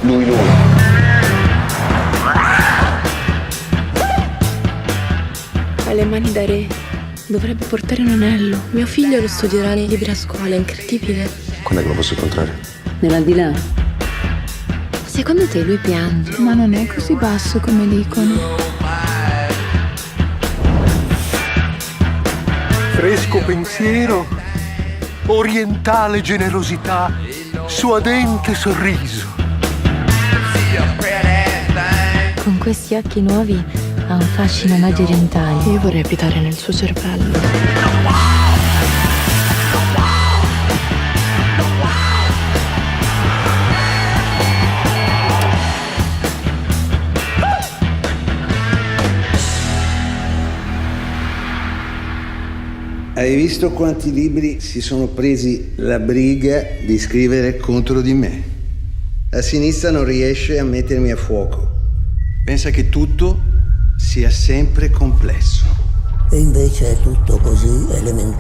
Lui. Ha le mani da re. Dovrebbe portare un anello. Mio figlio lo studierà nei libri a scuola, è incredibile. Quando è che lo posso incontrare? Nell'aldilà. Secondo te lui piange? Ma non è così basso come dicono. Fresco pensiero, orientale generosità, suadente sorriso. Con questi occhi nuovi ha un fascino maggio orientale. Io vorrei abitare nel suo cervello. Hai visto quanti libri si sono presi la briga di scrivere contro di me? La sinistra non riesce a mettermi a fuoco. Pensa che tutto sia sempre complesso. E invece è tutto così elementare.